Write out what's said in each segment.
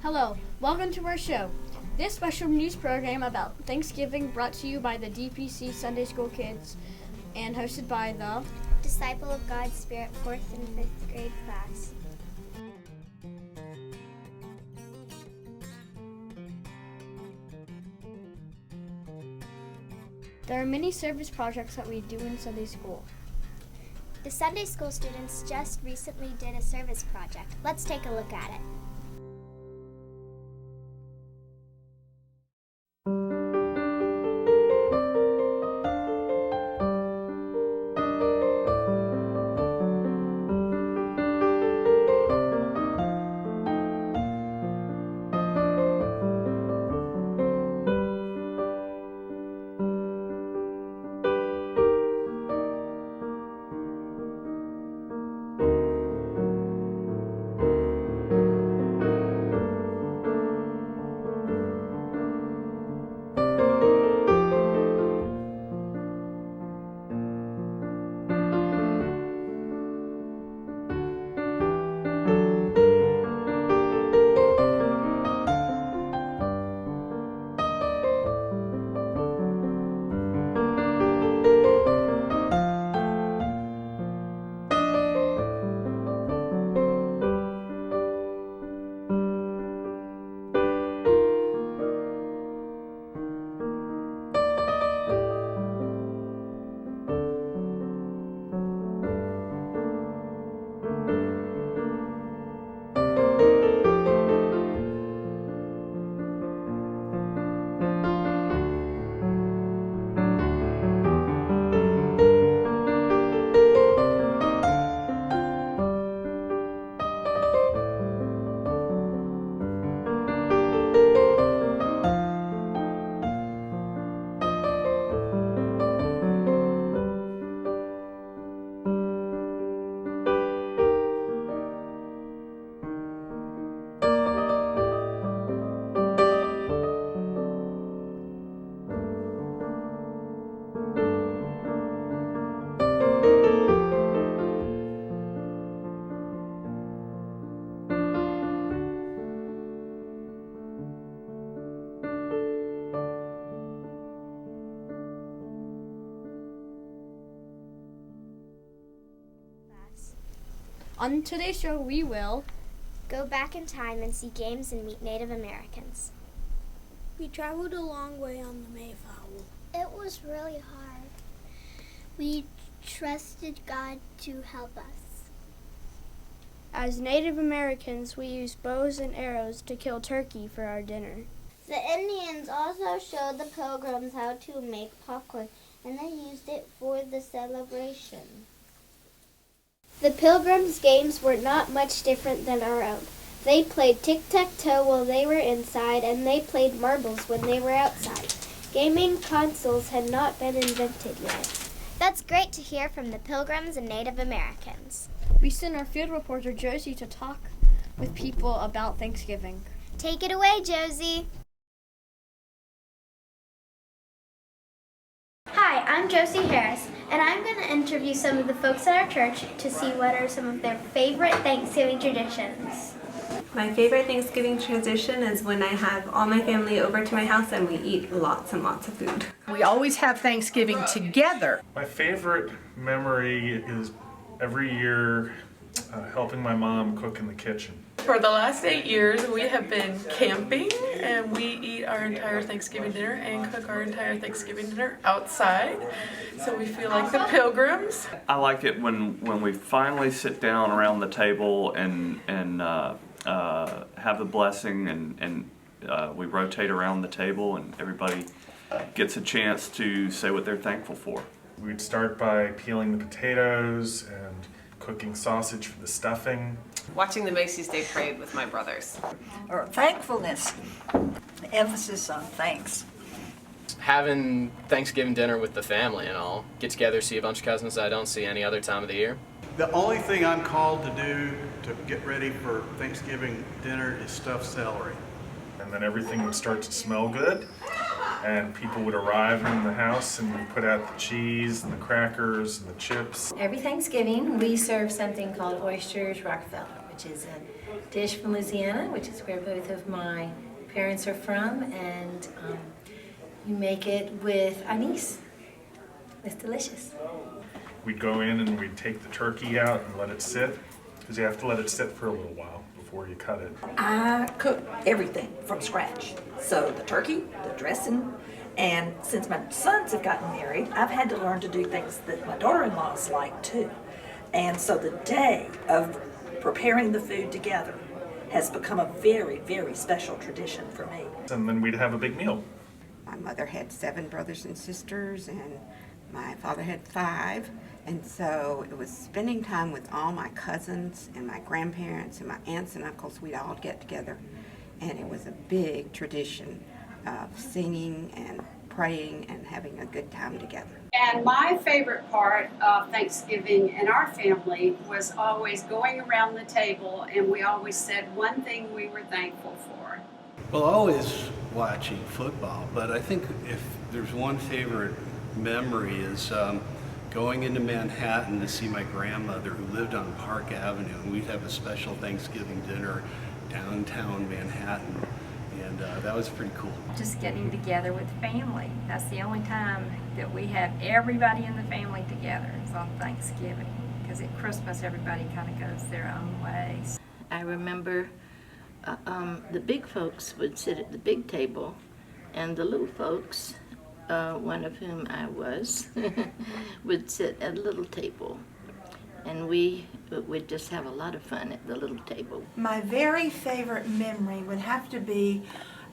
Hello, welcome to our show. This special news program about Thanksgiving brought to you by the DPC Sunday School kids and hosted by the Disciple of God's Spirit 4th and 5th grade class. There are many service projects that we do in Sunday school. The Sunday school students just recently did a service project. Let's take a look at it. On today's show, we will go back in time and see games and meet Native Americans. We traveled a long way on the Mayflower. It was really hard. We trusted God to help us. As Native Americans, we used bows and arrows to kill turkey for our dinner. The Indians also showed the Pilgrims how to make popcorn, and they used it for the celebration. The Pilgrims' games were not much different than our own. They played tic-tac-toe while they were inside, and they played marbles when they were outside. Gaming consoles had not been invented yet. That's great to hear from the Pilgrims and Native Americans. we send our field reporter Josie to talk with people about Thanksgiving. Take it away, Josie. Hi, I'm Josie Harris, and I'm going to interview some of the folks at our church to see what are some of their favorite Thanksgiving traditions. My favorite Thanksgiving tradition is when I have all my family over to my house and we eat lots and lots of food. We always have Thanksgiving together. My favorite memory is every year helping my mom cook in the kitchen. For the last 8 years, we have been camping, and we eat our entire Thanksgiving dinner and cook our entire Thanksgiving dinner outside, so we feel like the Pilgrims. I like it when we finally sit down around the table and have the blessing, and we rotate around the table, and everybody gets a chance to say what they're thankful for. We'd start by peeling the potatoes and cooking sausage for the stuffing. Watching the Macy's Day Parade with my brothers. Or thankfulness. The emphasis on thanks. Having Thanksgiving dinner with the family and all. Get together, see a bunch of cousins I don't see any other time of the year. The only thing I'm called to do to get ready for Thanksgiving dinner is stuffed celery. And then everything would start to smell good, and people would arrive in the house, and we'd put out the cheese and the crackers and the chips. Every Thanksgiving, we serve something called Oysters Rockefeller, which is a dish from Louisiana, which is where both of my parents are from, and you make it with anise. It's delicious. We'd go in and we'd take the turkey out and let it sit, because you have to let it sit for a little while before you cut it. I cook everything from scratch. So the turkey, the dressing, and since my sons have gotten married, I've had to learn to do things that my daughter-in-laws like too. And so the day of preparing the food together has become a very, very special tradition for me. And then we'd have a big meal. My mother had 7 brothers and sisters, and my father had 5. And so it was spending time with all my cousins and my grandparents and my aunts and uncles. We'd all get together, and it was a big tradition of singing and praying and having a good time together. And my favorite part of Thanksgiving in our family was always going around the table, and we always said one thing we were thankful for. Well, always watching football, but I think if there's one favorite memory is going into Manhattan to see my grandmother who lived on Park Avenue, and we'd have a special Thanksgiving dinner downtown Manhattan, and that was pretty cool. Just getting together with family. That's the only time that we have everybody in the family together is on Thanksgiving, because at Christmas everybody kind of goes their own ways. I remember the big folks would sit at the big table, and the little folks, one of whom I was, would sit at a little table, and we would just have a lot of fun at the little table. My very favorite memory would have to be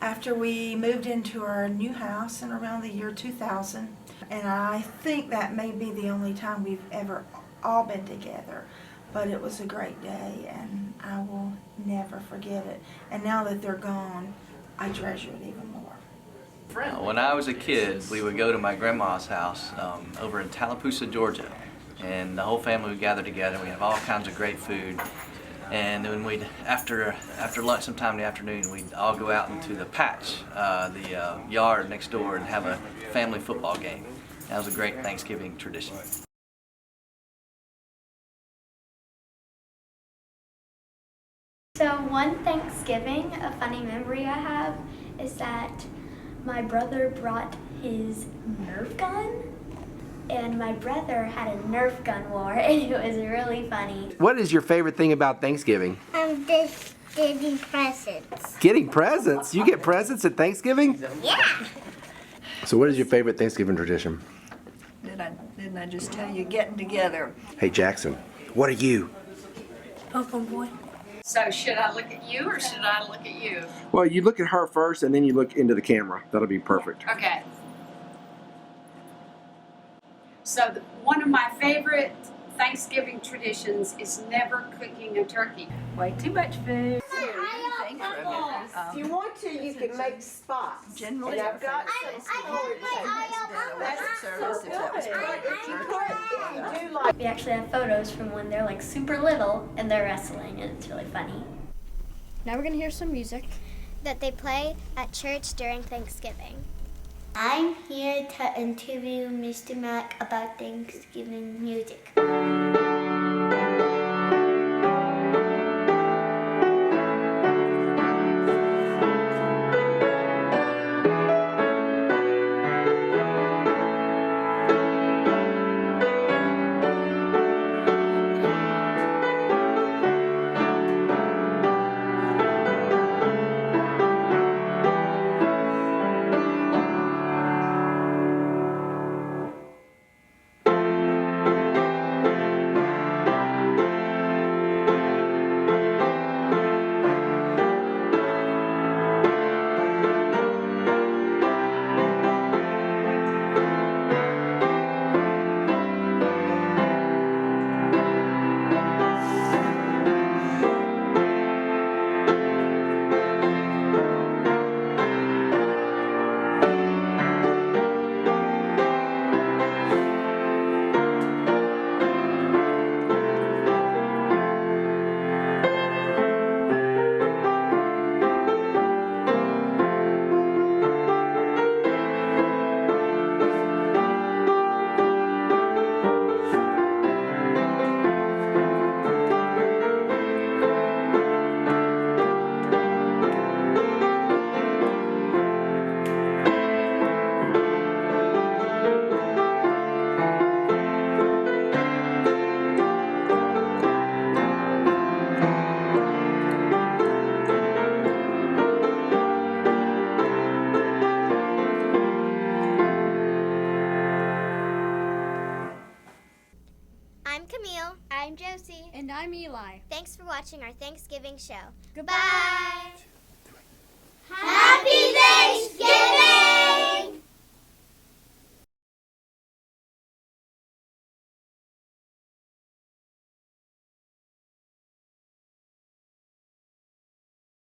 after we moved into our new house in around the year 2000, and I think that may be the only time we've ever all been together. But it was a great day, and I will never forget it. And now that they're gone, I treasure it even more. When I was a kid, we would go to my grandma's house over in Tallapoosa, Georgia, and the whole family would gather together. We'd have all kinds of great food, and then we'd after lunch, sometime in the afternoon, we'd all go out into the patch, the yard next door, and have a family football game. That was a great Thanksgiving tradition. So one Thanksgiving, a funny memory I have is that my brother brought his Nerf gun, and my brother had a Nerf gun war, and it was really funny. What is your favorite thing about Thanksgiving? Just getting presents. Getting presents? You get presents at Thanksgiving? Yeah. So what is your favorite Thanksgiving tradition? Didn't I just tell you, getting together? Hey Jackson, what are you? Oh boy. So should I look at you or should I look at you? Well, you look at her first and then you look into the camera. That'll be perfect. Okay. So one of my favorite Thanksgiving traditions is never cooking a turkey. Way too much food. If you want to, you can make spots. Generally, and I've got We actually have photos from when they're like super little and they're wrestling, and it's really funny. Now we're going to hear some music that they play at church during Thanksgiving. I'm here to interview Mr. Mack about Thanksgiving music. Camille. I'm Josie. And I'm Eli. Thanks for watching our Thanksgiving show. Goodbye. Happy Thanksgiving!